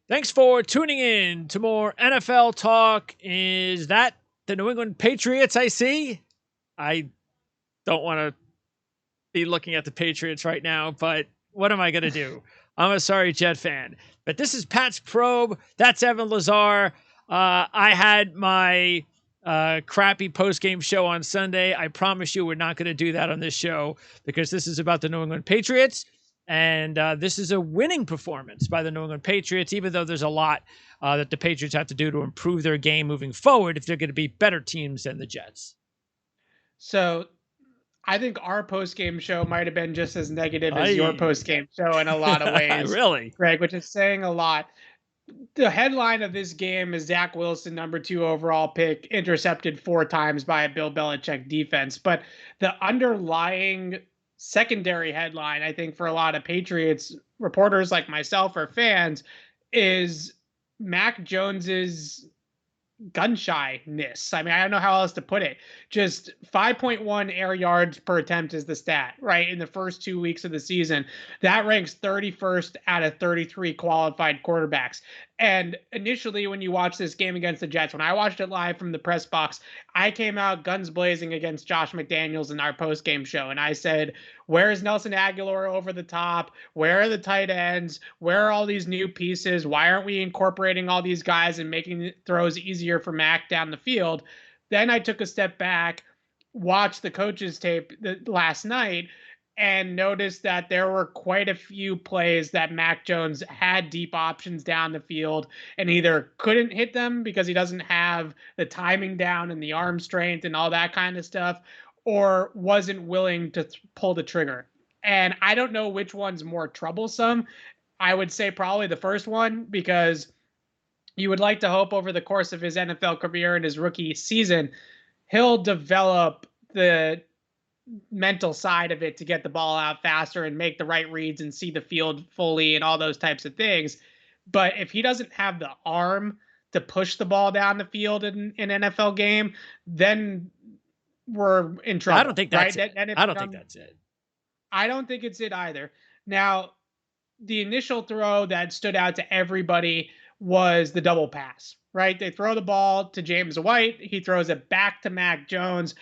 Thanks for tuning in to more NFL talk. Is that the New England Patriots I see? I don't want to be looking at the Patriots right now, but what am I going to do? I'm a sorry Jet fan. But this is Pat's Probe. That's Evan Lazar. I had my crappy post-game show on Sunday. I promise you we're not going to do that on this show because this is about the New England Patriots. And this is a winning performance by the New England Patriots, even though there's a lot that the Patriots have to do to improve their game moving forward if they're going to be better teams than the Jets. So I think our post game show might have been just as negative as your I post game show in a lot of ways, really. Greg, which is saying a lot. The headline of this game is Zach Wilson, number 2 overall pick, intercepted 4 times by a Bill Belichick defense. But the underlying secondary headline, I think, for a lot of Patriots reporters like myself or fans, is Mac Jones's gun shyness. I mean, I don't know how else to put it. Just 5.1 air yards per attempt is the stat, right? In the first 2 weeks of the season, that ranks 31st out of 33 qualified quarterbacks. And initially, when you watch this game against the Jets, when I watched it live from the press box, I came out guns blazing against Josh McDaniels in our post game show. And I said, where is Nelson Aguilar over the top? Where are the tight ends? Where are all these new pieces? Why aren't we incorporating all these guys and making throws easier for Mac down the field? Then I took a step back, watched the coaches tape last night, and noticed that there were quite a few plays that Mac Jones had deep options down the field and either couldn't hit them because he doesn't have the timing down and the arm strength and all that kind of stuff, or wasn't willing to pull the trigger. And I don't know which one's more troublesome. I would say probably the first one, because you would like to hope over the course of his NFL career and his rookie season, he'll develop the mental side of it to get the ball out faster and make the right reads and see the field fully and all those types of things. But if he doesn't have the arm to push the ball down the field in an NFL game, then we're in trouble. I don't think that's right? it. I don't think that's it. I don't think it's it either. Now, the initial throw that stood out to everybody was the double pass, right? They throw the ball to James White. He throws it back to Mac Jones.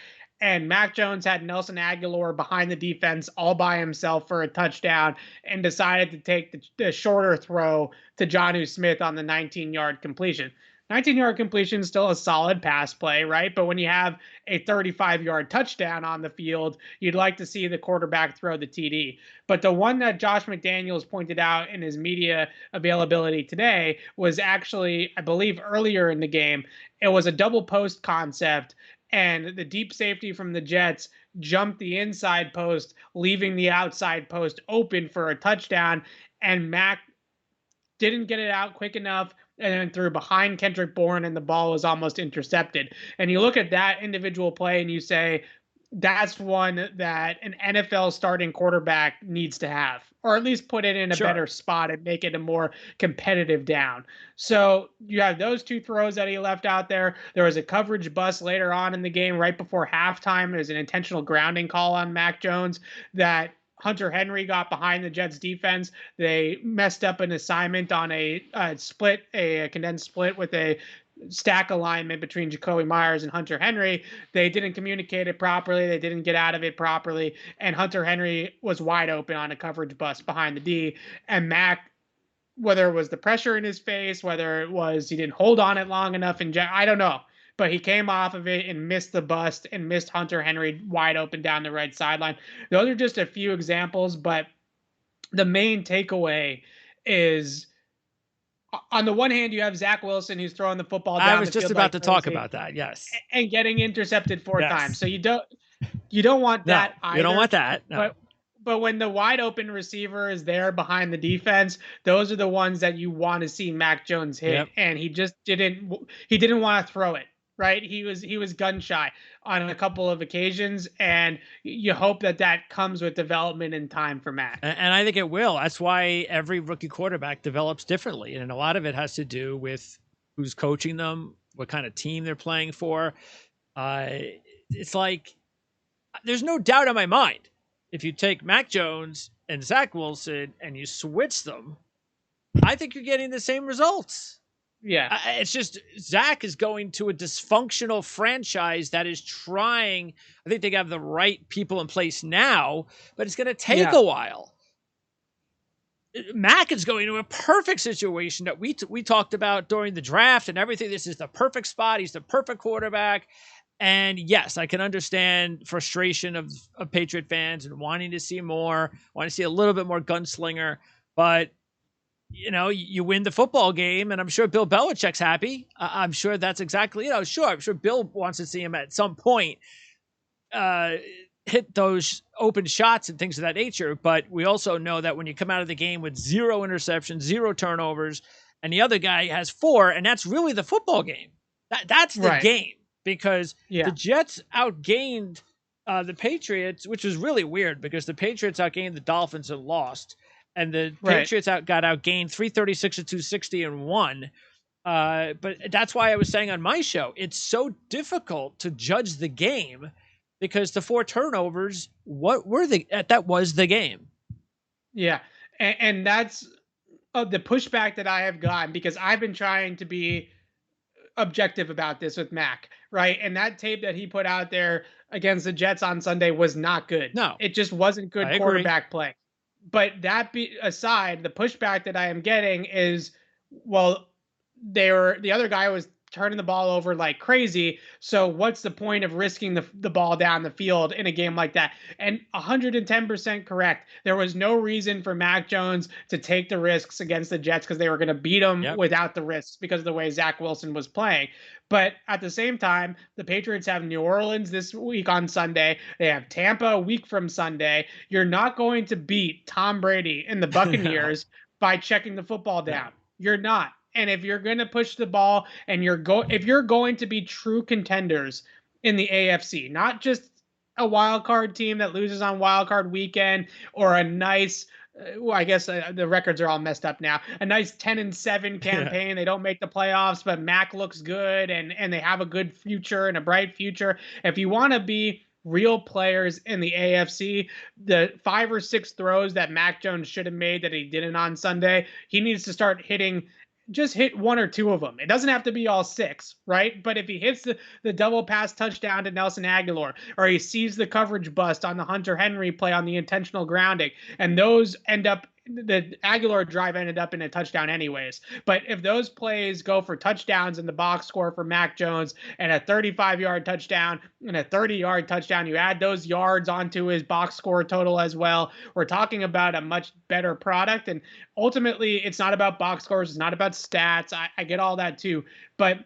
And Mac Jones had Nelson Aguilar behind the defense all by himself for a touchdown and decided to take the shorter throw to Jonnu Smith on the 19-yard completion. 19-yard completion is still a solid pass play, right? But when you have a 35-yard touchdown on the field, you'd like to see the quarterback throw the TD. But the one that Josh McDaniels pointed out in his media availability today was actually, I believe, earlier in the game. It was a double post concept, and the deep safety from the Jets jumped the inside post, leaving the outside post open for a touchdown. And Mac didn't get it out quick enough and then threw behind Kendrick Bourne, and the ball was almost intercepted. And you look at that individual play and you say, that's one that an NFL starting quarterback needs to have, or at least put it in a better spot and make it a more competitive down. So you have those 2 throws that he left out there. There was a coverage bust later on in the game, right before halftime. There's an intentional grounding call on Mac Jones that Hunter Henry got behind the Jets defense. They messed up an assignment on a condensed split with a stack alignment between Jacoby Myers and Hunter Henry. They didn't communicate it properly. They didn't get out of it properly. And Hunter Henry was wide open on a coverage bust behind the D. And Mac, whether it was the pressure in his face, whether it was he didn't hold on it long enough, and I don't know. But he came off of it and missed the bust and missed Hunter Henry wide open down the right sideline. Those are just a few examples, but the main takeaway is, on the one hand, you have Zach Wilson who's throwing the football down the field. I was just about to talk about that. Yes, and getting intercepted 4 times. So you don't want that either. You don't want that. No. But when the wide open receiver is there behind the defense, those are the ones that you want to see Mac Jones hit. Yep. And he just didn't want to throw it. Right. He was gun shy on a couple of occasions, and you hope that comes with development and time for Mac. And I think it will. That's why every rookie quarterback develops differently. And a lot of it has to do with who's coaching them, what kind of team they're playing for. It's like, there's no doubt in my mind, if you take Mac Jones and Zach Wilson and you switch them, I think you're getting the same results. Yeah. It's just Zach is going to a dysfunctional franchise that is trying. I think they have the right people in place now, but it's going to take Yeah. a while. Mac is going to a perfect situation that we talked about during the draft and everything. This is the perfect spot. He's the perfect quarterback. And yes, I can understand frustration of Patriot fans and wanting to see more, wanting to see a little bit more gunslinger. But you win the football game, and I'm sure Bill Belichick's happy. I'm sure that's exactly, sure. I'm sure Bill wants to see him at some point hit those open shots and things of that nature. But we also know that when you come out of the game with 0 interceptions, 0 turnovers, and the other guy has 4, and that's really the football game. That's the Right. game, because Yeah. the Jets outgained the Patriots, which was really weird because the Patriots outgained the Dolphins and lost. And the Right. Patriots got outgained 336 to 260 and won. But that's why I was saying on my show, it's so difficult to judge the game because the 4 turnovers, what were that was the game. Yeah. And that's the pushback that I have gotten, because I've been trying to be objective about this with Mac, right? And that tape that he put out there against the Jets on Sunday was not good. No, It just wasn't good I agree. quarterback play. But that be aside, the pushback that I am getting is, well, the other guy was turning the ball over like crazy. So what's the point of risking the ball down the field in a game like that? And 110% correct. There was no reason for Mac Jones to take the risks against the Jets because they were going to beat them without the risks because of the way Zach Wilson was playing. But at the same time, the Patriots have New Orleans this week on Sunday. They have Tampa a week from Sunday. You're not going to beat Tom Brady and the Buccaneers by checking the football down. You're not. And if you're going to push the ball and if you're going to be true contenders in the AFC, not just a wild card team that loses on wild card weekend, or a nice, I guess the records are all messed up now, a nice 10-7 campaign. Yeah. They don't make the playoffs, but Mac looks good and they have a good future and a bright future. If you want to be real players in the AFC, the 5 or 6 throws that Mac Jones should have made that he didn't on Sunday, he needs to start hitting. Just hit 1 or 2 of them. It doesn't have to be all 6, right? But if he hits the double pass touchdown to Nelson Aguilar, or he sees the coverage bust on the Hunter Henry play on the intentional grounding, and those end up, the Aguilar drive ended up in a touchdown anyways. But if those plays go for touchdowns in the box score for Mac Jones, and a 35-yard touchdown and a 30-yard touchdown, you add those yards onto his box score total as well, we're talking about a much better product. And ultimately, it's not about box scores. It's not about stats. I get all that too. But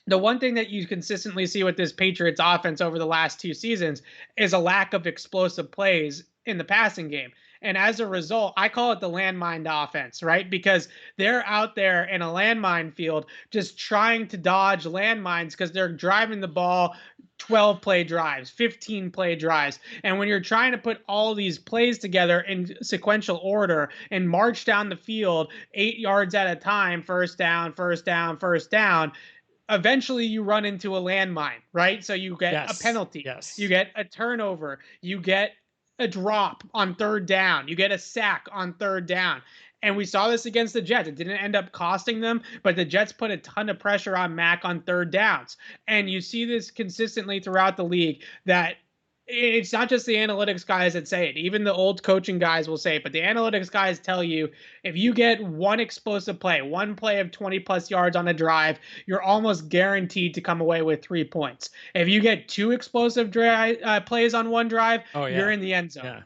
the one thing that you consistently see with this Patriots offense over the last 2 seasons is a lack of explosive plays in the passing game. And as a result, I call it the landmine offense, right? Because they're out there in a landmine field just trying to dodge landmines because they're driving the ball 12 play drives, 15 play drives. And when you're trying to put all these plays together in sequential order and march down the field 8 yards at a time, first down, first down, first down, eventually you run into a landmine, right? So you get a penalty, you get a turnover, you get a drop on 3rd down, you get a sack on 3rd down. And we saw this against the Jets. It didn't end up costing them, but the Jets put a ton of pressure on Mac on 3rd downs. And you see this consistently throughout the league, that it's not just the analytics guys that say it. Even the old coaching guys will say it, but the analytics guys tell you if you get 1 explosive play, 1 play of 20 plus yards on a drive, you're almost guaranteed to come away with 3 points. If you get 2 explosive plays on 1 drive, you're in the end zone,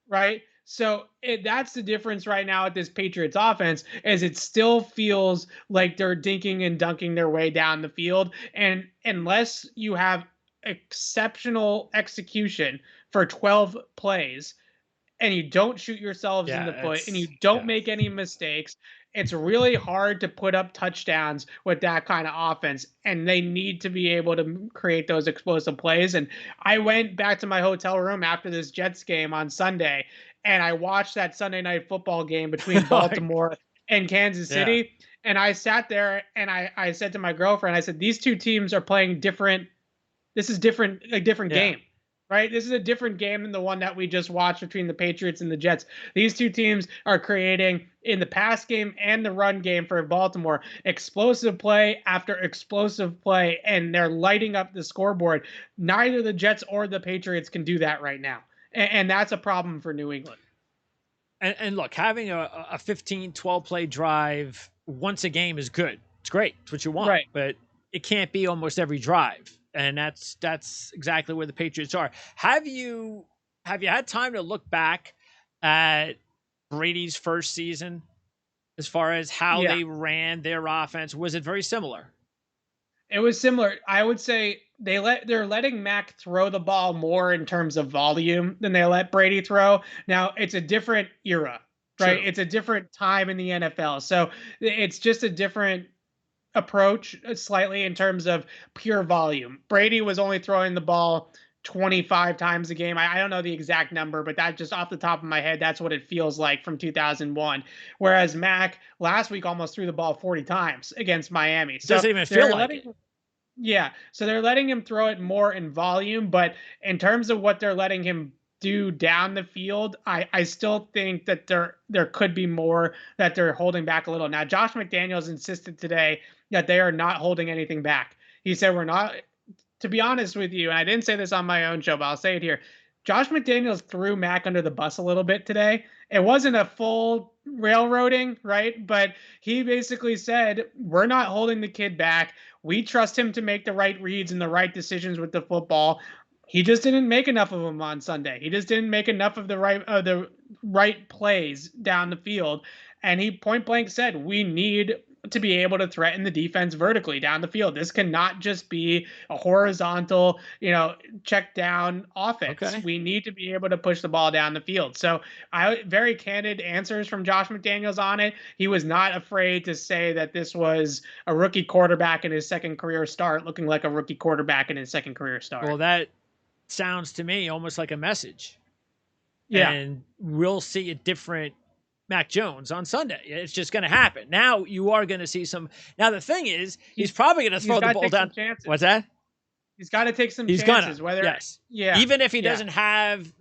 right? So that's the difference right now at this Patriots offense, is it still feels like they're dinking and dunking their way down the field. And unless you have exceptional execution for 12 plays and you don't shoot yourselves in the foot and you don't make any mistakes, it's really hard to put up touchdowns with that kind of offense. And they need to be able to create those explosive plays. And I went back to my hotel room after this Jets game on Sunday, and I watched that Sunday night football game between Baltimore and Kansas City. And I sat there and I said to my girlfriend, I said, these 2 teams are playing different. This is different, a different game. right? This is a different game than the one that we just watched between the Patriots and the Jets. These two teams are creating in the pass game and the run game for Baltimore explosive play after explosive play, and they're lighting up the scoreboard. Neither the Jets or the Patriots can do that right now. And that's a problem for New England. And look, having a 15, 12 play drive once a game is good. It's great. It's what you want. Right. But it can't be almost every drive. And that's exactly where the Patriots are. Have you had time to look back at Brady's first season as far as how Yeah. they ran their offense? Was it very similar? It was similar. I would say they're letting Mac throw the ball more in terms of volume than they let Brady throw. Now it's a different era, right? True. It's a different time in the NFL. So it's just a different approach slightly in terms of pure volume. Brady was only throwing the ball 25 times a game. I don't know the exact number, but that just off the top of my head, that's what it feels like from 2001. Whereas Mac last week almost threw the ball 40 times against Miami. It doesn't even feel like it. Yeah, so they're letting him throw it more in volume, but in terms of what they're letting him do down the field, I still think that there could be more that they're holding back a little. Now, Josh McDaniels insisted today that they are not holding anything back. He said we're not. To be honest with you, and I didn't say this on my own show, but I'll say it here. Josh McDaniels threw Mac under the bus a little bit today. It wasn't a full railroading, right? But he basically said, we're not holding the kid back. We trust him to make the right reads and the right decisions with the football. He just didn't make enough of them on Sunday. He just didn't make enough of the right plays down the field. And he point blank said, we need to be able to threaten the defense vertically down the field. This cannot just be a horizontal, check down offense. Okay. We need to be able to push the ball down the field. So very candid answers from Josh McDaniels on it. He was not afraid to say that this was a rookie quarterback in his second career start, looking like a rookie quarterback in his second career start. Well, that sounds to me almost like a message. Yeah. And we'll see a different Mac Jones on Sunday. It's just going to happen. Now you are going to see some. Now the thing is, he's probably going to throw the ball down. What's that? He's got to take some chances. Gonna, whether yes, yeah, even if he doesn't have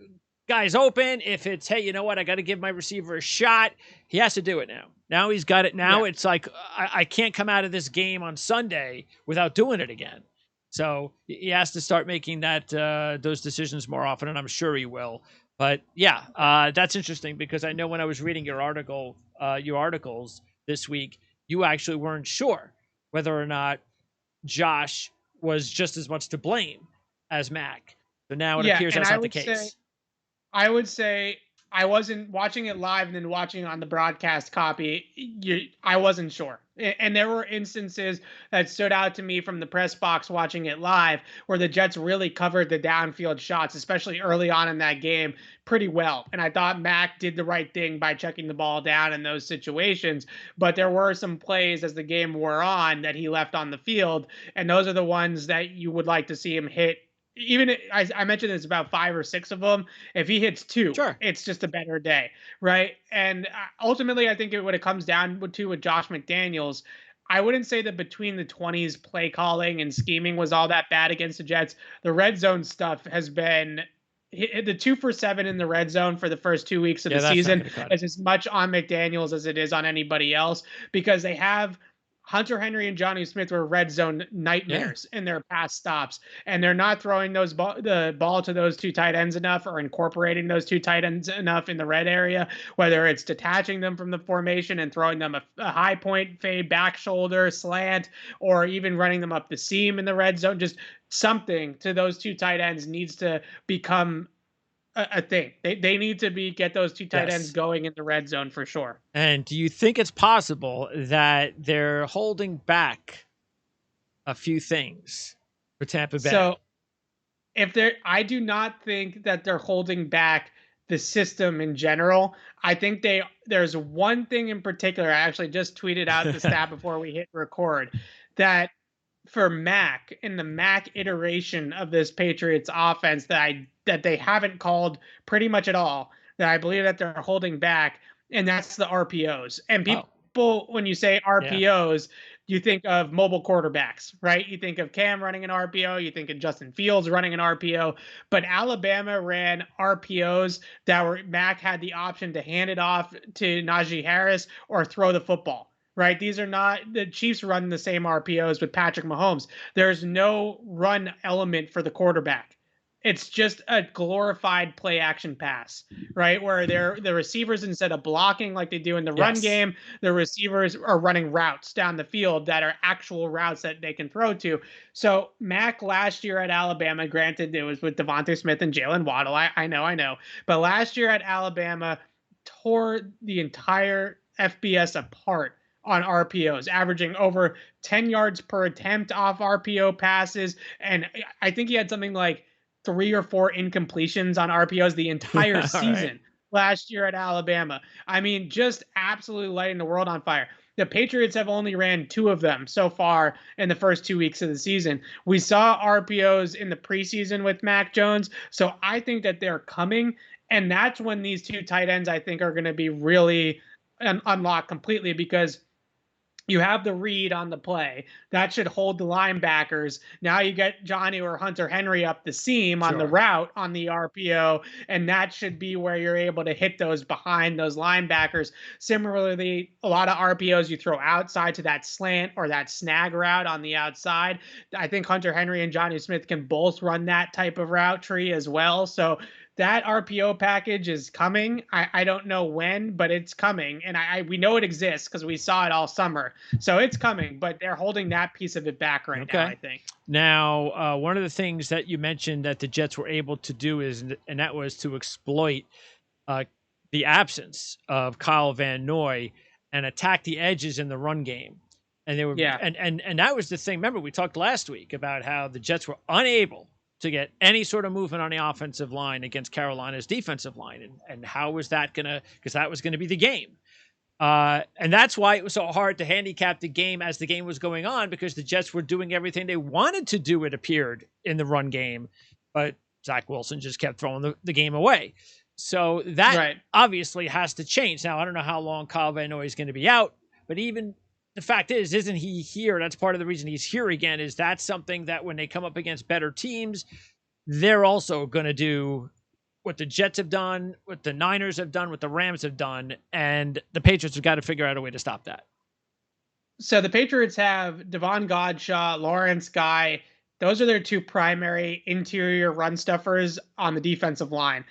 guys open, if it's hey, you know what, I got to give my receiver a shot. He has to do it now. Now he's got it. Now it's like I can't come out of this game on Sunday without doing it again. So he has to start making those decisions more often, and I'm sure he will. But yeah, that's interesting because I know when I was reading your articles this week, you actually weren't sure whether or not Josh was just as much to blame as Mac. So now it appears that's not the case. I would say I wasn't watching it live and then watching on the broadcast copy. I wasn't sure. And there were instances that stood out to me from the press box watching it live where the Jets really covered the downfield shots, especially early on in that game, pretty well. And I thought Mac did the right thing by checking the ball down in those situations. But there were some plays as the game wore on that he left on the field. And those are the ones that you would like to see him hit. Even I mentioned there's about 5 or 6 of them. If he hits 2, it's just a better day, right? And ultimately, I think when it comes down to with Josh McDaniels, I wouldn't say that between the 20s play calling and scheming was all that bad against the Jets. The red zone stuff has been the 2 for 7 in the red zone for the first 2 weeks of the season is as much on McDaniels as it is on anybody else because they have Hunter Henry and Johnny Smith were red zone nightmares in their pass stops, and they're not throwing the ball to those 2 tight ends enough or incorporating those 2 tight ends enough in the red area, whether it's detaching them from the formation and throwing them a high point fade, back shoulder, slant, or even running them up the seam in the red zone. Just something to those 2 tight ends needs to become a thing. They need to get those 2 tight ends going in the red zone for sure. And do you think it's possible that they're holding back a few things for Tampa Bay? So I do not think that they're holding back the system in general. I think there's one thing in particular. I actually just tweeted out the stat before we hit record that for Mac in the Mac iteration of this Patriots offense that they haven't called pretty much at all, that I believe that they're holding back, and that's the RPOs. And people, when you say Yeah. RPOs, you think of mobile quarterbacks, right? You think of Cam running an RPO, you think of Justin Fields running an RPO, but Alabama ran RPOs that were Mac had the option to hand it off to Najee Harris or throw the football. Right. These are not the Chiefs run the same RPOs with Patrick Mahomes. There's no run element for the quarterback. It's just a glorified play action pass, right? Where the receivers, instead of blocking like they do in the run Yes. game, the receivers are running routes down the field that are actual routes that they can throw to. So Mac last year at Alabama, granted it was with Devontae Smith and Jalen Waddle. I know. But last year at Alabama tore the entire FBS apart on RPOs, averaging over 10 yards per attempt off RPO passes. And I think he had something like 3 or 4 incompletions on RPOs the entire All right. season last year at Alabama. I mean, just absolutely lighting the world on fire. The Patriots have only ran 2 of them so far in the first 2 weeks of the season. We saw RPOs in the preseason with Mac Jones, so I think that they're coming, and that's when these 2 tight ends I think are going to be really unlocked completely, because you have the read on the play that should hold the linebackers. Now you get Johnny or Hunter Henry up the seam on the Sure. route on the RPO, and that should be where you're able to hit those behind those linebackers. Similarly, a lot of RPOs you throw outside to that slant or that snag route on the outside. I think Hunter Henry and Johnny Smith can both run that type of route tree as well. So that RPO package is coming. I don't know when, but it's coming, and we know it exists because we saw it all summer. So it's coming, but they're holding that piece of it back right now, Okay. I think. Now, one of the things that you mentioned that the Jets were able to do and that was to exploit uh, the absence of Kyle Van Noy and attack the edges in the run game. And they were, Yeah. and that was the thing. Remember, we talked last week about how the Jets were unable to get any sort of movement on the offensive line against Carolina's defensive line, and how was that gonna? Because that was going to be the game. And that's why it was so hard to handicap the game as the game was going on, because the Jets were doing everything they wanted to do, it appeared, in the run game. But Zach Wilson just kept throwing the game away. So that Right. obviously has to change. Now, I don't know how long Kyle Van Noy is going to be out, but even the fact is, isn't he here? That's part of the reason he's here again, is that something that when they come up against better teams, they're also going to do what the Jets have done, what the Niners have done, what the Rams have done, and the Patriots have got to figure out a way to stop that. So the Patriots have Devon Godshaw, Lawrence Guy. Those are their 2 primary interior run stuffers on the defensive line.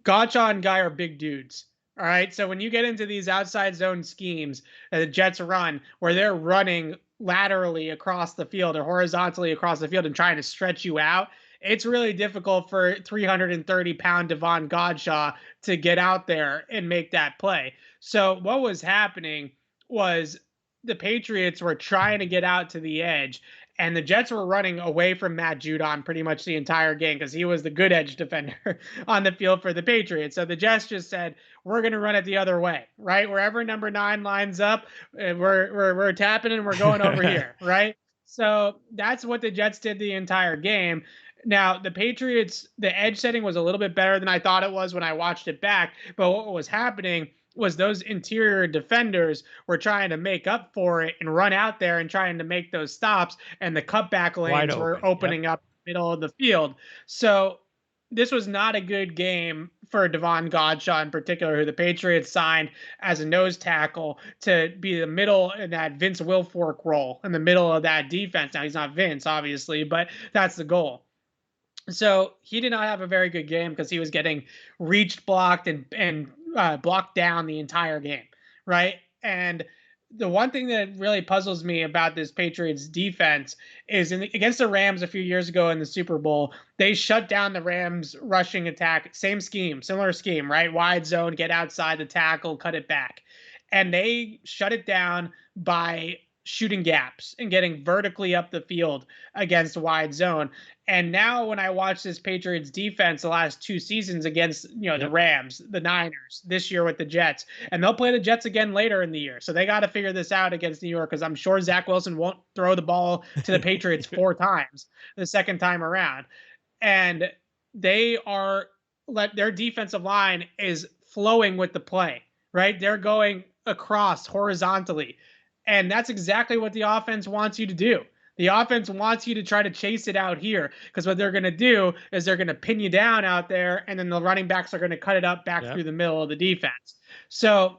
Godshaw and Guy are big dudes. All right. So when you get into these outside zone schemes that the Jets run, where they're running laterally across the field or horizontally across the field and trying to stretch you out, it's really difficult for 330-pound Devon Godshaw to get out there and make that play. So what was happening was the Patriots were trying to get out to the edge, and the Jets were running away from Matt Judon pretty much the entire game because he was the good edge defender on the field for the Patriots. So the Jets just said, we're going to run it the other way, right? Wherever number 9 lines up, we're tapping and we're going over here, right? So that's what the Jets did the entire game. Now, the Patriots, the edge setting was a little bit better than I thought it was when I watched it back. But what was happening was those interior defenders were trying to make up for it and run out there and trying to make those stops. And the cutback Wide lanes were open. Yep. opening up the middle of the field. So this was not a good game for Devon Godshaw in particular, who the Patriots signed as a nose tackle to be the middle in that Vince Wilfork role in the middle of that defense. Now, he's not Vince, obviously, but that's the goal. So he did not have a very good game because he was getting reached, blocked, and blocked down the entire game, right? And the one thing that really puzzles me about this Patriots defense is against the Rams a few years ago in the Super Bowl, they shut down the Rams rushing attack. Same scheme, similar scheme, right? Wide zone, get outside the tackle, cut it back. And they shut it down by shooting gaps and getting vertically up the field against wide zone. And now when I watch this Patriots defense the last 2 seasons against, the Rams, the Niners, this year with the Jets, and they'll play the Jets again later in the year. So they got to figure this out against New York, because I'm sure Zach Wilson won't throw the ball to the Patriots 4 times the second time around. And their defensive line is flowing with the play, right? They're going across horizontally. And that's exactly what the offense wants you to do. The offense wants you to try to chase it out here, because what they're going to do is they're going to pin you down out there, and then the running backs are going to cut it up back through the middle of the defense. So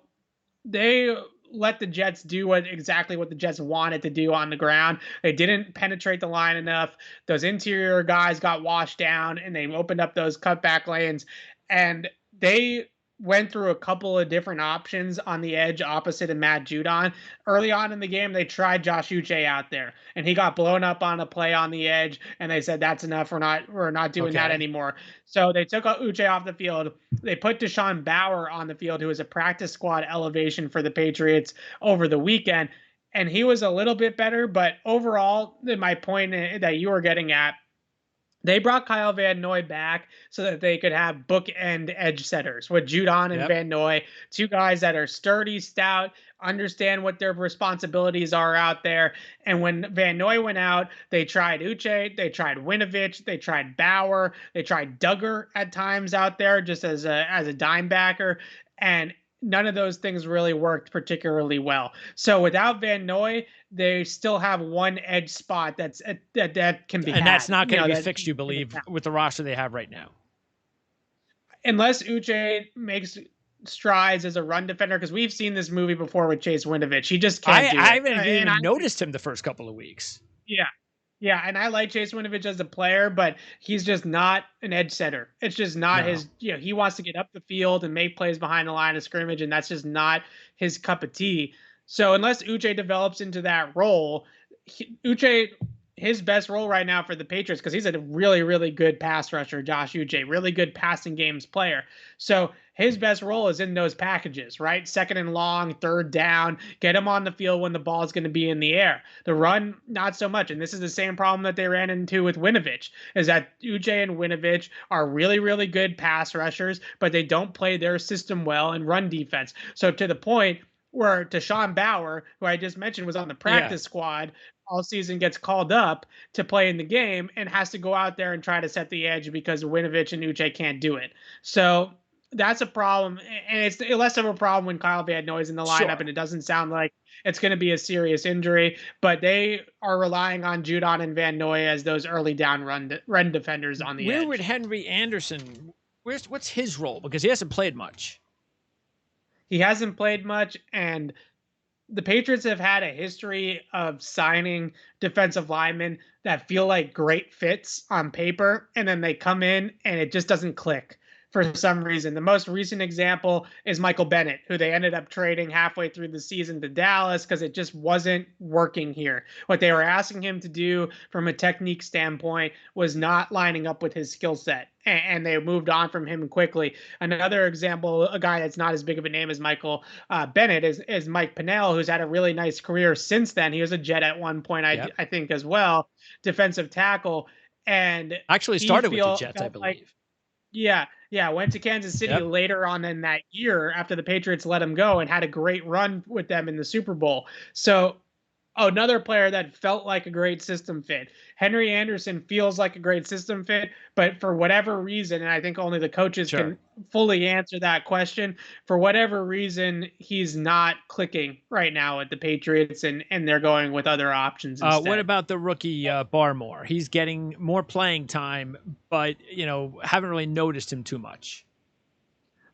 they let the Jets do exactly what the Jets wanted to do on the ground. They didn't penetrate the line enough. Those interior guys got washed down, and they opened up those cutback lanes. And they went through a couple of different options on the edge opposite of Matt Judon. Early on in the game, they tried Josh Uche out there, and he got blown up on a play on the edge, and they said, that's enough. We're not doing that anymore. So they took Uche off the field. They put Deshaun Bauer on the field, who was a practice squad elevation for the Patriots over the weekend, and he was a little bit better. But overall, my point that you were getting at, they brought Kyle Van Noy back so that they could have bookend edge setters with Judon and Van Noy, two guys that are sturdy, stout, understand what their responsibilities are out there. And when Van Noy went out, they tried Uche, they tried Winovich, they tried Bauer, they tried Duggar at times out there just as a dime backer. And none of those things really worked particularly well. So without Van Noy, they still have one edge spot that can be, and that's not going to be fixed, you believe, with the roster they have right now, unless Uche makes strides as a run defender. Because we've seen this movie before with Chase Winovich. He just can't do it. I haven't even noticed him the first couple of weeks. Yeah, and I like Chase Winovich as a player, but he's just not an edge setter. It's just not his, he wants to get up the field and make plays behind the line of scrimmage, and that's just not his cup of tea. So unless Uche develops into that role, Uche, his best role right now for the Patriots, because he's a really, really good pass rusher, Josh Uche, really good passing games player. So his best role is in those packages, right? Second and long, third down, get him on the field when the ball is going to be in the air. The run, not so much. And this is the same problem that they ran into with Winovich, is that Uche and Winovich are really, really good pass rushers, but they don't play their system well in run defense. So to the point where Deshaun Bauer, who I just mentioned was on the practice squad all season, gets called up to play in the game and has to go out there and try to set the edge because Winovich and Uche can't do it. So that's a problem, and it's less of a problem when Kyle Van Noy's in the lineup, and it doesn't sound like it's going to be a serious injury, but they are relying on Judon and Van Noy as those early down run defenders on the edge. Where would Henry Anderson, what's his role? Because he hasn't played much. He hasn't played much, and the Patriots have had a history of signing defensive linemen that feel like great fits on paper, and then they come in and it just doesn't click for some reason. The most recent example is Michael Bennett, who they ended up trading halfway through the season to Dallas because it just wasn't working here. What they were asking him to do from a technique standpoint was not lining up with his skill set, and they moved on from him quickly. Another example, a guy that's not as big of a name as Michael Bennett, is Mike Pennell, who's had a really nice career since then. He was a Jet at one point, I think, as well, defensive tackle. And actually started with the Jets, I believe. Went to Kansas City later on in that year after the Patriots let him go, and had a great run with them in the Super Bowl. So another player that felt like a great system fit. Henry Anderson feels like a great system fit, but for whatever reason, and I think only the coaches can fully answer that question, for whatever reason, he's not clicking right now at the Patriots, and they're going with other options instead. What about the rookie Barmore? He's getting more playing time, but haven't really noticed him too much.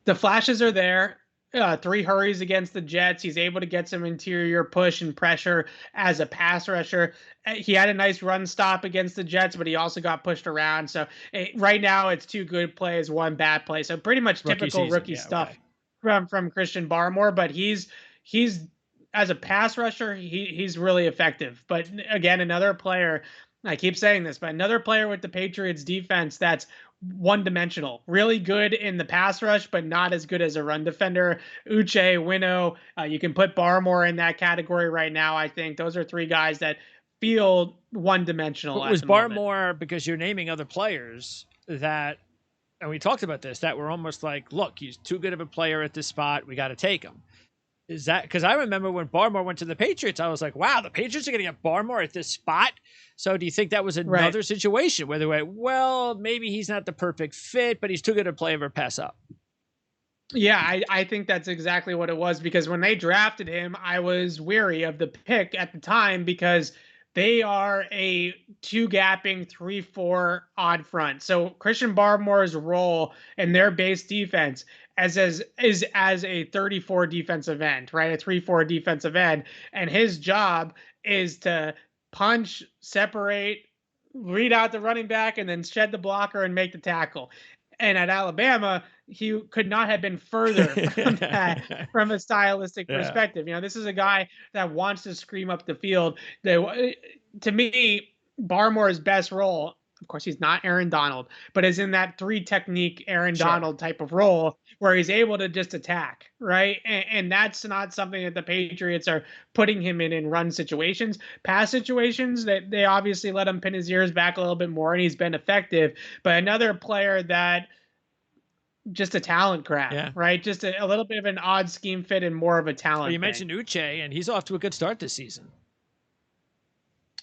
The flashes are there. 3 hurries against the Jets. He's able to get some interior push and pressure as a pass rusher. He had a nice run stop against the Jets, but he also got pushed around. So right now it's 2 good plays, 1 bad play. So pretty much typical rookie stuff from Christian Barmore. But he's as a pass rusher, he's really effective. But again, another player, I keep saying this, but another player with the Patriots defense that's one-dimensional, really good in the pass rush, but not as good as a run defender. Uche, Winnow, you can put Barmore in that category right now. I think those are 3 guys that feel one-dimensional. Was Barmore, because you're naming other players that, and we talked about this, that were almost like, look, he's too good of a player at this spot, we got to take him. Is that because I remember when Barmore went to the Patriots, I was like, wow, the Patriots are going to get Barmore at this spot. So do you think that was another situation where they went, well, maybe he's not the perfect fit, but he's too good a player to pass up? Yeah, I think that's exactly what it was, because when they drafted him, I was weary of the pick at the time because they are a two gapping 3-4 odd front. So Christian Barmore's role in their base defense is as a 34 defensive end, right? A 3-4 defensive end. And his job is to punch, separate, read out the running back, and then shed the blocker and make the tackle. And at Alabama, he could not have been further from that, from a stylistic Yeah. perspective. This is a guy that wants to scream up the field. To me, Barmore's best role, of course, he's not Aaron Donald, but is in that three technique Aaron Sure. Donald type of role where he's able to just attack, right? And that's not something that the Patriots are putting him in run situations. Pass situations, that they obviously let him pin his ears back a little bit more, and he's been effective. But another player that just a talent grab, Yeah. right? Just a little bit of an odd scheme fit and more of a Well, you talent thing. mentioned Uche, and he's off to a good start this season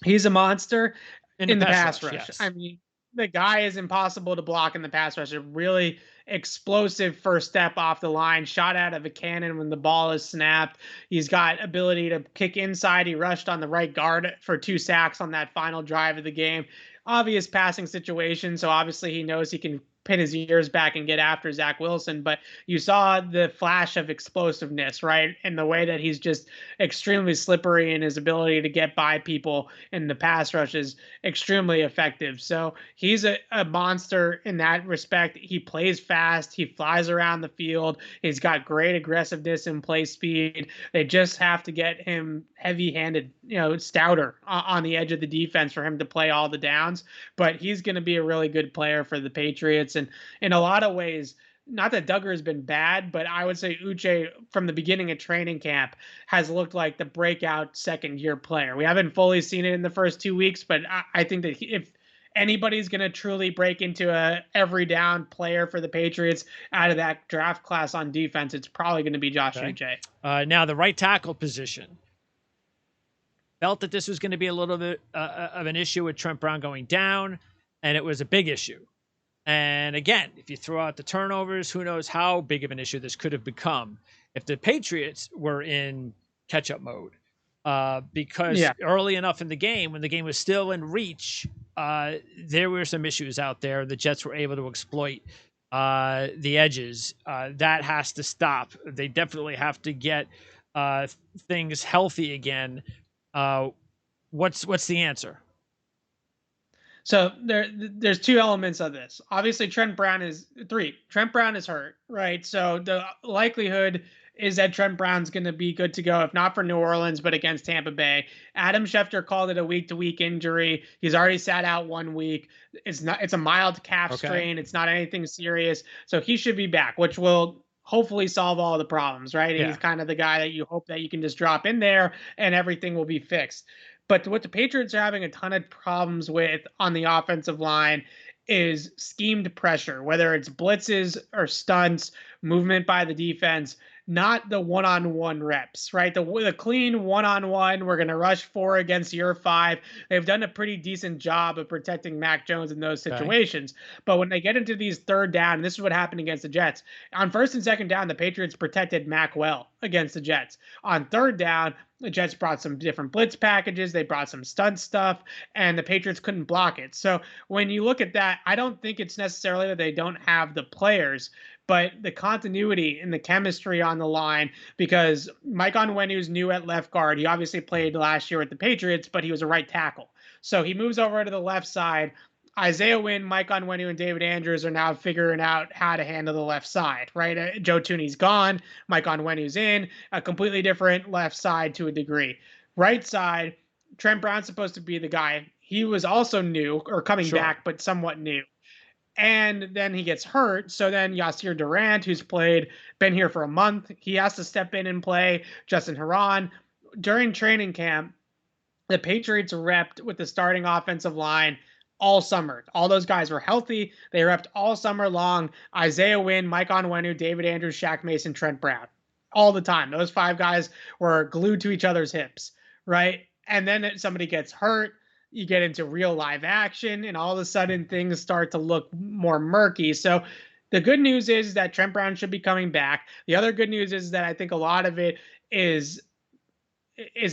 He's a monster in the in the pass pass rush. rush. Yes. I mean, the guy is impossible to block in the pass rush. A really explosive first step off the line, shot out of a cannon when the ball is snapped. He's got ability to kick inside. He rushed on the right guard for 2 sacks on that final drive of the game. Obvious passing situation, so obviously he knows he can pin his ears back and get after Zach Wilson, but you saw the flash of explosiveness, right? And the way that he's just extremely slippery in his ability to get by people in the pass rush is extremely effective. So he's a monster in that respect. He plays fast. He flies around the field. He's got great aggressiveness and play speed. They just have to get him heavy-handed, stouter on the edge of the defense for him to play all the downs. But he's going to be a really good player for the Patriots. And in a lot of ways, not that Duggar has been bad, but I would say Uche from the beginning of training camp has looked like the breakout second year player. We haven't fully seen it in the first 2 weeks, but I think that if anybody's going to truly break into a every down player for the Patriots out of that draft class on defense, it's probably going to be Josh Okay. Uche. Now the right tackle position. Felt that this was going to be a little bit of an issue with Trent Brown going down, and it was a big issue. And again, if you throw out the turnovers, who knows how big of an issue this could have become if the Patriots were in catch-up mode. Because early enough in the game, when the game was still in reach, there were some issues out there. The Jets were able to exploit the edges. That has to stop. They definitely have to get things healthy again. What's the answer? So there's 2 elements of this. Obviously, Trent Brown is hurt, right? So the likelihood is that Trent Brown's going to be good to go, if not for New Orleans, but against Tampa Bay. Adam Schefter called it a week-to-week injury. He's already sat out 1 week. It's a mild calf strain. It's not anything serious. So he should be back, which will hopefully solve all the problems, right? Yeah. He's kind of the guy that you hope that you can just drop in there and everything will be fixed. But what the Patriots are having a ton of problems with on the offensive line is schemed pressure, whether it's blitzes or stunts, movement by the defense, not the one-on-one reps, right? The clean one-on-one, we're going to rush 4 against your 5. They've done a pretty decent job of protecting Mac Jones in those situations. Okay. But when they get into these third down, and this is what happened against the Jets, on first and second down, the Patriots protected Mac well against the Jets. On third down, the Jets brought some different blitz packages. They brought some stunt stuff, and the Patriots couldn't block it. So when you look at that, I don't think it's necessarily that they don't have the players, but the continuity and the chemistry on the line, because Mike Onwenu's new at left guard. He obviously played last year with the Patriots, but he was a right tackle. So he moves over to the left side. Isaiah Wynn, Mike Onwenu, and David Andrews are now figuring out how to handle the left side, right? Joe Thuney's gone. Mike Onwenu's in. A completely different left side to a degree. Right side, Trent Brown's supposed to be the guy. He was also new, or coming back, but somewhat new. And then he gets hurt. So then Yasir Durant, who's been here for a month, he has to step in and play. Justin Herron. During training camp, the Patriots repped with the starting offensive line all summer. All those guys were healthy. They repped all summer long. Isaiah Wynn, Mike Onwenu, David Andrews, Shaq Mason, Trent Brown. All the time. Those 5 guys were glued to each other's hips, right? And then somebody gets hurt. You get into real live action, and all of a sudden things start to look more murky. So The good news is that Trent Brown should be coming back. The other good news is that I think a lot of it is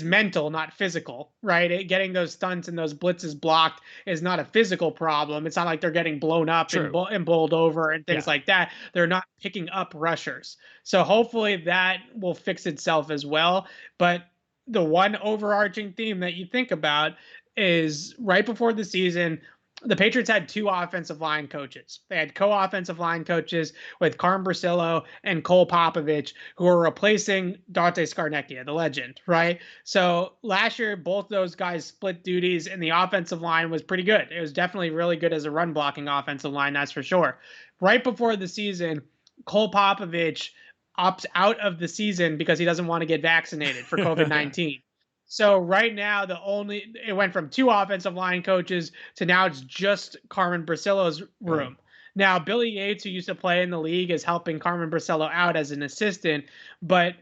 mental, not physical, right? Getting those stunts and those blitzes blocked is not a physical problem. It's not like they're getting blown up and, True. and bowled over and things Yeah. like that. They're not picking up rushers. So hopefully that will fix itself as well. But the one overarching theme that you think about is right before the season, the Patriots had two offensive line coaches. They had co-offensive line coaches with Carm Brasillo and Cole Popovich, who were replacing Dante Scarnecchia, the legend, right? So last year, both those guys split duties, and the offensive line was pretty good. It was definitely really good as a run blocking offensive line, that's for sure. Right before the season, Cole Popovich opts out of the season because he doesn't want to get vaccinated for COVID-19. So right now, it went from two offensive line coaches to now it's just Carmen Brasillo's room. Right. Now, Billy Yates, who used to play in the league, is helping Carmen Brasillo out as an assistant, but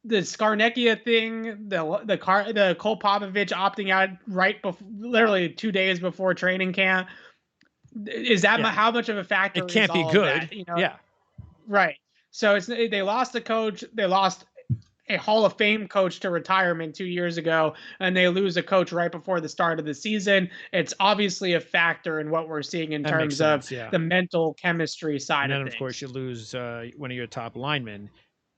the Scarnecchia thing, the Cole Popovich opting out right before, literally 2 days before training camp, is that Yeah. how much of a factor It is can't be all of good. that? You know, Yeah. right? So they lost the coach, they lost a Hall of Fame coach to retirement 2 years ago, and they lose a coach right before the start of the season. It's obviously a factor in what we're seeing in That makes terms of sense. Yeah. the mental chemistry side And then of of course things. you lose one of your top linemen.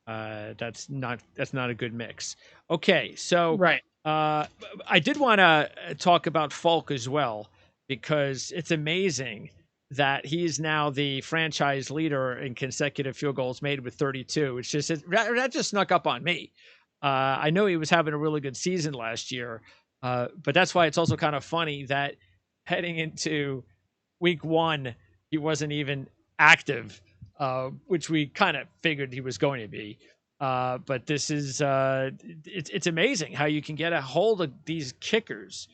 That's not a good mix. Okay, so Right. I did want to talk about Falk as well, because it's amazing that he's now the franchise leader in consecutive field goals made with 32. It's just that just snuck up on me. I know he was having a really good season last year, but that's why it's also kind of funny that heading into week one he wasn't even active, which we kind of figured he was going to be. But this is it's amazing how you can get a hold of these kickers.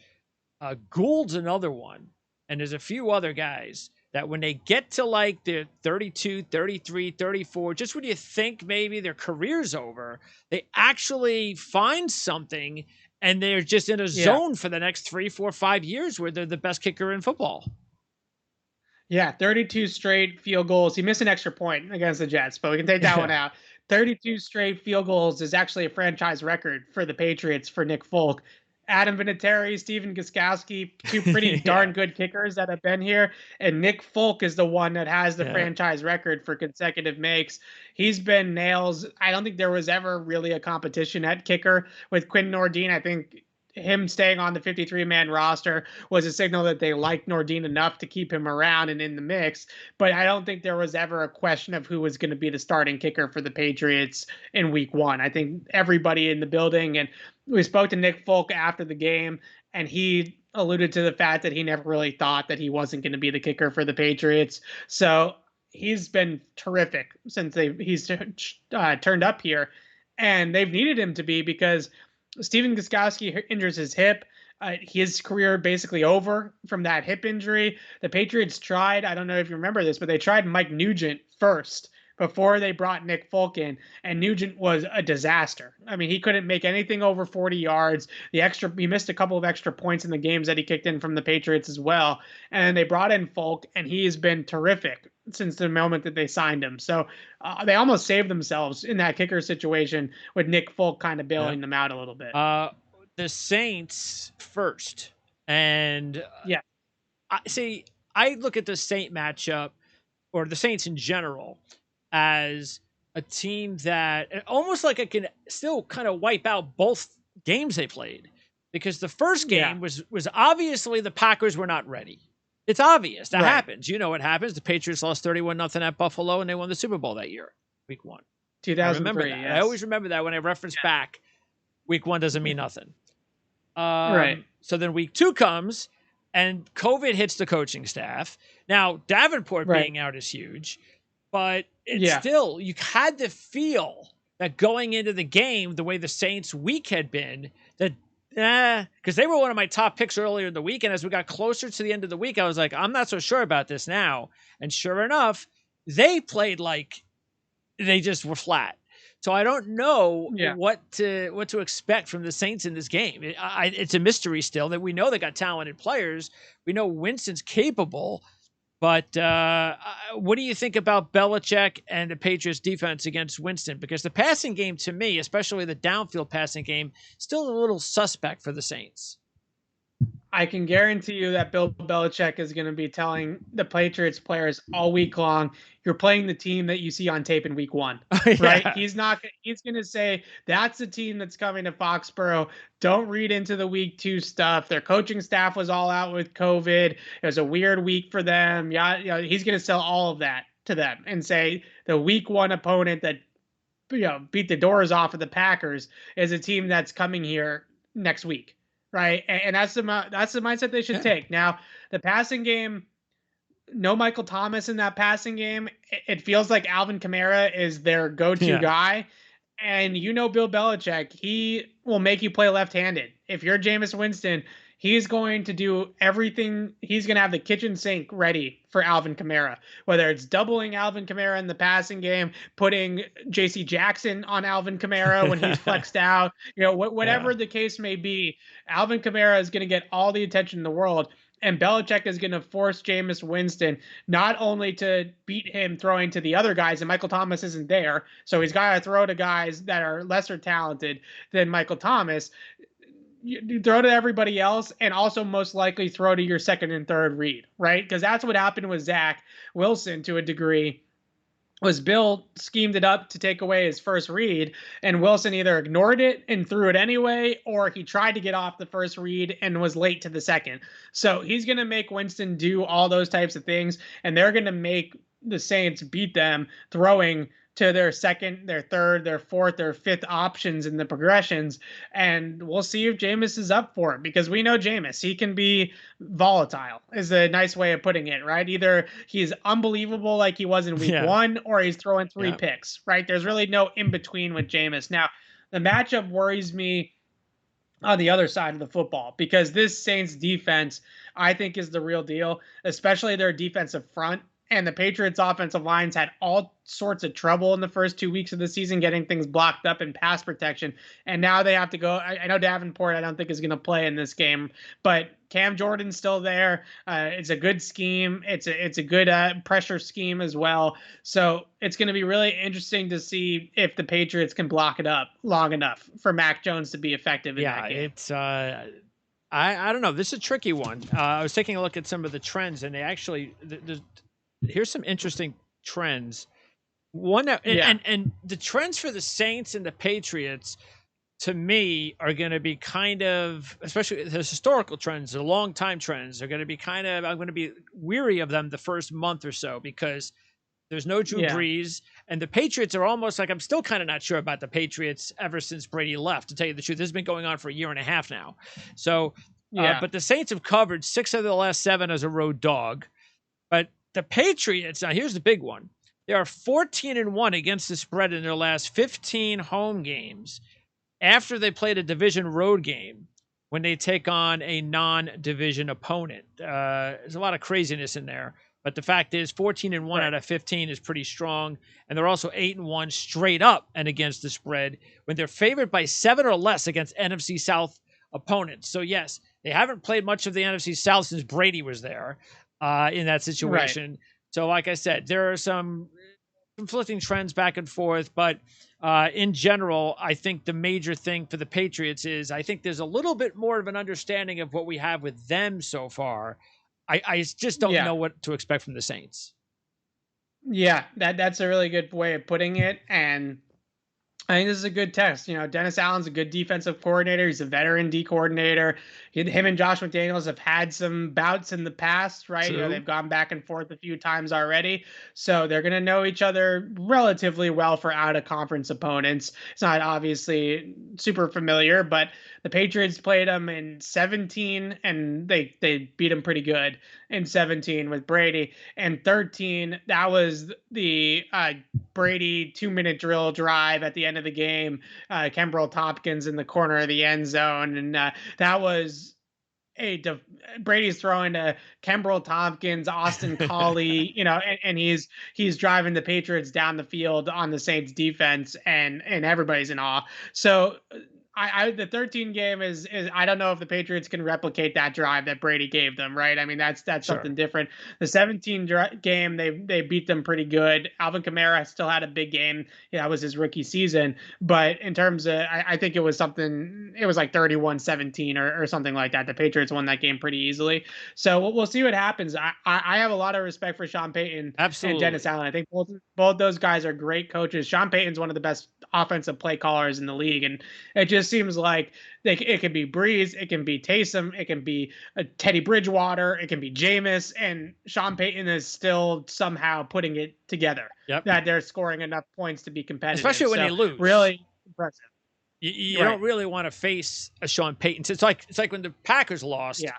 Gould's another one, and there's a few other guys that when they get to like the 32, 33, 34, just when you think maybe their career's over, they actually find something and they're just in a Yeah. zone for the next 3, 4, 5 years where they're the best kicker in football. Yeah. 32 straight field goals. He missed an extra point against the Jets, but we can take that one Yeah. out. 32 straight field goals is actually a franchise record for the Patriots for Nick Folk. Adam Vinatieri, Steven Gostkowski, two pretty Yeah. darn good kickers that have been here. And Nick Folk is the one that has the Yeah. franchise record for consecutive makes. He's been nails. I don't think there was ever really a competition at kicker with Quinn Nordine. I think him staying on the 53-man roster was a signal that they liked Nordine enough to keep him around and in the mix. But I don't think there was ever a question of who was going to be the starting kicker for the Patriots in week one. I think everybody in the building, and we spoke to Nick Folk after the game, and he alluded to the fact that he never really thought that he wasn't going to be the kicker for the Patriots. So he's been terrific since he's turned up here, and they've needed him to be because Steven Gostkowski injures his hip. His career basically over from that hip injury. The Patriots tried, I don't know if you remember this, but they tried Mike Nugent first before they brought Nick Folk in, and Nugent was a disaster. I mean, he couldn't make anything over 40 yards. He missed a couple of extra points in the games that he kicked in from the Patriots as well. And they brought in Folk, and he has been terrific since the moment that they signed him. So they almost saved themselves in that kicker situation with Nick Folk kind of bailing them out a little bit. The Saints first, and Yeah. I look at the Saint matchup or the Saints in general as a team that almost like it can still kind of wipe out both games they played, because the first game was obviously the Packers were not ready. It's obvious that happens. You know what happens. The Patriots lost 31-0 at Buffalo and they won the Super Bowl that year, week one. 2003. I remember that. Yes. I always remember that when I reference back. Week one doesn't mean nothing. Right. So then week two comes and COVID hits the coaching staff. Now, Davenport being out is huge, but it's still, you had to feel that going into the game, the way the Saints week had been, that because they were one of my top picks earlier in the week. And as we got closer to the end of the week, I was like, I'm not so sure about this now. And sure enough, they played like they just were flat. So I don't know what to expect from the Saints in this game. It's a mystery still. That we know they got talented players. We know Winston's capable, But what do you think about Belichick and the Patriots defense against Winston? Because the passing game to me, especially the downfield passing game, still a little suspect for the Saints. I can guarantee you that Bill Belichick is going to be telling the Patriots players all week long, you're playing the team that you see on tape in week one, right? Yeah. He's going to say, that's the team that's coming to Foxborough. Don't read into the week 2 stuff. Their coaching staff was all out with COVID. It was a weird week for them. Yeah. He's going to sell all of that to them and say the week 1 opponent that, beat the doors off of the Packers is a team that's coming here next week. Right. And that's the mindset they should take. Now, the passing game, no Michael Thomas in that passing game. It feels like Alvin Kamara is their go-to guy. And Bill Belichick, he will make you play left-handed. If you're Jameis Winston, he's going to do everything. He's going to have the kitchen sink ready for Alvin Kamara, whether it's doubling Alvin Kamara in the passing game, putting J.C. Jackson on Alvin Kamara when he's flexed out, whatever the case may be, Alvin Kamara is going to get all the attention in the world. And Belichick is going to force Jameis Winston not only to beat him throwing to the other guys, and Michael Thomas isn't there, so he's got to throw to guys that are lesser talented than Michael Thomas. You throw to everybody else, and also most likely throw to your second and third read, right? Because that's what happened with Zach Wilson to a degree. Was Bill schemed it up to take away his first read, and Wilson either ignored it and threw it anyway, or he tried to get off the first read and was late to the second. So he's going to make Winston do all those types of things, and they're going to make the Saints beat them throwing to their second, their third, their fourth, their fifth options in the progressions. And we'll see if Jameis is up for it, because we know Jameis, he can be volatile, is a nice way of putting it, right? Either he's unbelievable like he was in week 1, or he's throwing 3 picks, right? There's really no in between with Jameis. Now, the matchup worries me on the other side of the football, because this Saints defense, I think, is the real deal, especially their defensive front. And the Patriots offensive lines had all sorts of trouble in the first 2 weeks of the season getting things blocked up in pass protection. And now they have to go. I know Davenport, I don't think, is going to play in this game, but Cam Jordan's still there. It's a good scheme. It's a good pressure scheme as well. So it's going to be really interesting to see if the Patriots can block it up long enough for Mac Jones to be effective in that game. It's I don't know. This is a tricky one. I was taking a look at some of the trends, and they actually here's some interesting trends. One that, and the trends for the Saints and the Patriots, to me, are going to be kind of, especially the historical trends, the long time trends, are going to be kind of, I'm going to be weary of them the first month or so, because there's no Drew Brees, and the Patriots are almost like, I'm still kind of not sure about the Patriots ever since Brady left, to tell you the truth. This has been going on for a year and a half now. So, but the Saints have covered 6 of the last 7 as a road dog. But the Patriots, now here's the big one. They are 14-1 against the spread in their last 15 home games after they played a division road game when they take on a non-division opponent. There's a lot of craziness in there. But the fact is 14-1 out of 15 is pretty strong. And they're also 8-1 straight up and against the spread when they're favored by 7 or less against NFC South opponents. So, yes, they haven't played much of the NFC South since Brady was there. In that situation. Right. So like I said, there are some conflicting trends back and forth, but in general, I think the major thing for the Patriots is I think there's a little bit more of an understanding of what we have with them so far. I just don't know what to expect from the Saints. Yeah, that's a really good way of putting it. And I think this is a good test. Dennis Allen's a good defensive coordinator. He's a veteran D coordinator. Him and Josh McDaniels have had some bouts in the past, right? They've gone back and forth a few times already. So they're going to know each other relatively well for out-of-conference opponents. It's not obviously super familiar, but the Patriots played them in 17, and they beat them pretty good in 17 with Brady. And 13, that was the Brady 2-minute drill drive at the end of the game. Kembrell Tompkins in the corner of the end zone. And that was Brady's throwing to Kembrell Tompkins, Austin Collie, and he's driving the Patriots down the field on the Saints defense, and everybody's in awe. So the 13 game is I don't know if the Patriots can replicate that drive that Brady gave them, right? I mean, that's Sure. something different. The 17 game, they beat them pretty good. Alvin Kamara still had a big game. Yeah, that was his rookie season. But in terms of, I think it was something, it was like 31-17 or something like that. The Patriots won that game pretty easily. So we'll see what happens. I have a lot of respect for Sean Payton and Dennis Absolutely. Allen. I think both those guys are great coaches. Sean Payton's one of the best offensive play callers in the league, and it just seems like it can be Breeze, it can be Taysom, it can be Teddy Bridgewater, it can be Jameis, and Sean Payton is still somehow putting it together Yep. that they're scoring enough points to be competitive. Especially when So they lose. really impressive. You Right. don't really want to face a Sean Payton. It's like when the Packers lost. Yeah.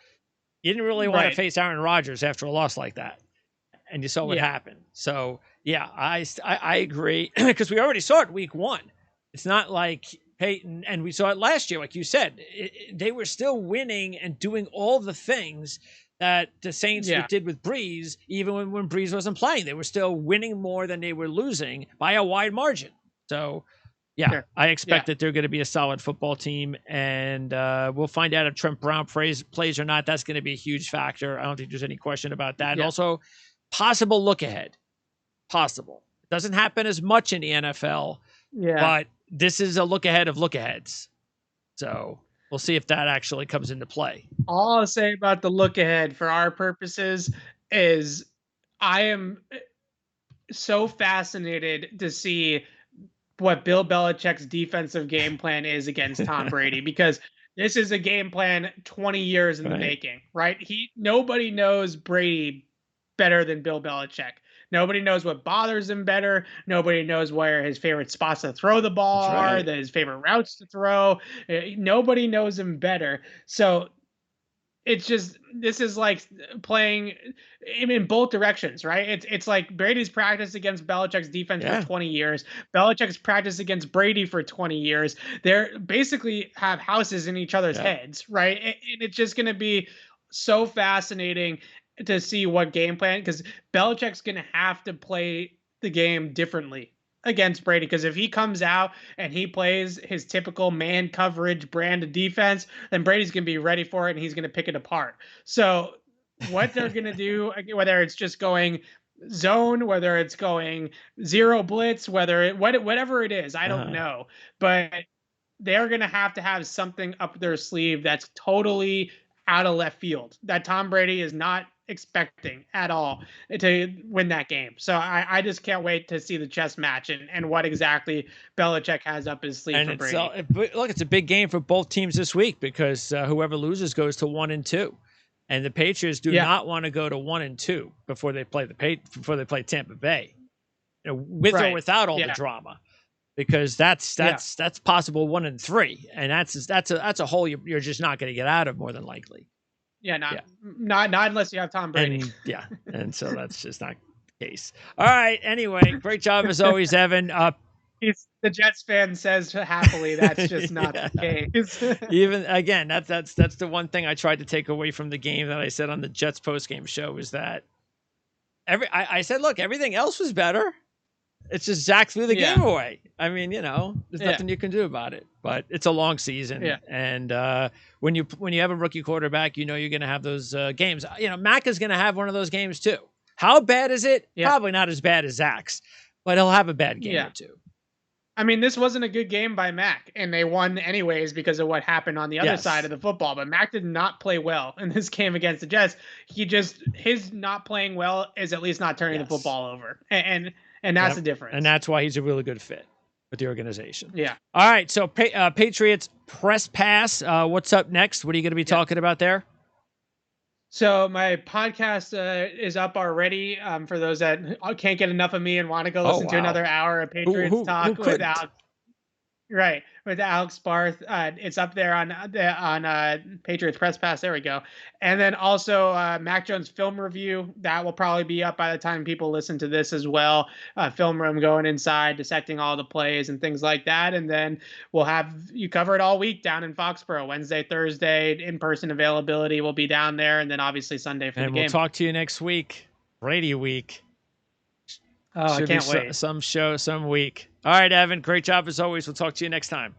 You didn't really want to Right. face Aaron Rodgers after a loss like that, and you saw what Yeah. happened. So yeah, I agree because we already saw it week 1. It's not like Peyton, and we saw it last year, like you said. They were still winning and doing all the things that the Saints Yeah. did with Breeze, even when Breeze wasn't playing. They were still winning more than they were losing by a wide margin. So yeah, Sure. I expect Yeah. that they're going to be a solid football team, and we'll find out if Trent Brown plays or not. That's going to be a huge factor. I don't think there's any question about that. And Yeah. also, possible look ahead. Possible. It doesn't happen as much in the NFL, Yeah. but this is a look ahead of look aheads. So we'll see if that actually comes into play. All I'll say about the look ahead for our purposes is I am so fascinated to see what Bill Belichick's defensive game plan is against Tom Brady, because this is a game plan 20 years in the Right. making, right? Nobody knows Brady better than Bill Belichick. Nobody knows what bothers him better. Nobody knows where his favorite spots to throw the ball That's are, right. his favorite routes to throw. Nobody knows him better. So it's just, this is like playing in both directions, right? It's like Brady's practiced against Belichick's defense for Yeah. 20 years. Belichick's practiced against Brady for 20 years. They're basically have houses in each other's Yeah. heads, right? And it's just going to be so fascinating to see what game plan, because Belichick's going to have to play the game differently against Brady, because if he comes out and he plays his typical man coverage brand of defense, then Brady's going to be ready for it and he's going to pick it apart. So what they're going to do, whether it's just going zone, whether it's going zero blitz, whatever it is, I don't know, but they're going to have something up their sleeve that's totally out of left field that Tom Brady is not expecting at all to win that game. So I just can't wait to see the chess match and what exactly Belichick has up his sleeve And for it's Brady. look, it's a big game for both teams this week because whoever loses goes to 1-2, and the Patriots do not want to go to 1-2 before they play Tampa Bay, with or without all the drama, because that's possible 1-3, and that's a hole you're just not going to get out of more than likely. Yeah, not unless you have Tom Brady. And so that's just not the case. All right. Anyway, great job as always, Evan. The Jets fan says happily that's just not the case. Even again, that's the one thing I tried to take away from the game that I said on the Jets postgame show is that I said, look, everything else was better. It's just Zach threw the game away. I mean, there's nothing you can do about it. But it's a long season, and when you have a rookie quarterback, you're going to have those games. Mac is going to have one of those games too. How bad is it? Probably not as bad as Zach's, but he'll have a bad game or two. I mean, this wasn't a good game by Mac, and they won anyways because of what happened on the other side of the football. But Mac did not play well in this game against the Jets. His not playing well is at least not turning the football over, and that's the difference. And that's why he's a really good fit with the organization. Yeah. All right. So Patriots Press Pass. What's up next? What are you going to be talking about there? So my podcast is up already. For those that can't get enough of me and want to go listen to another hour of Patriots talk with Alex. Right, with Alex Barth. It's up there on Patriots Press Pass. There we go. And then also Mac Jones film review. That will probably be up by the time people listen to this as well. Film room going inside, dissecting all the plays and things like that. And then we'll have you covered all week down in Foxborough. Wednesday, Thursday, in-person availability will be down there. And then obviously Sunday for the game. And we'll talk to you next week. Brady week. Oh, I can't wait. Some show, some week. All right, Evan. Great job as always. We'll talk to you next time.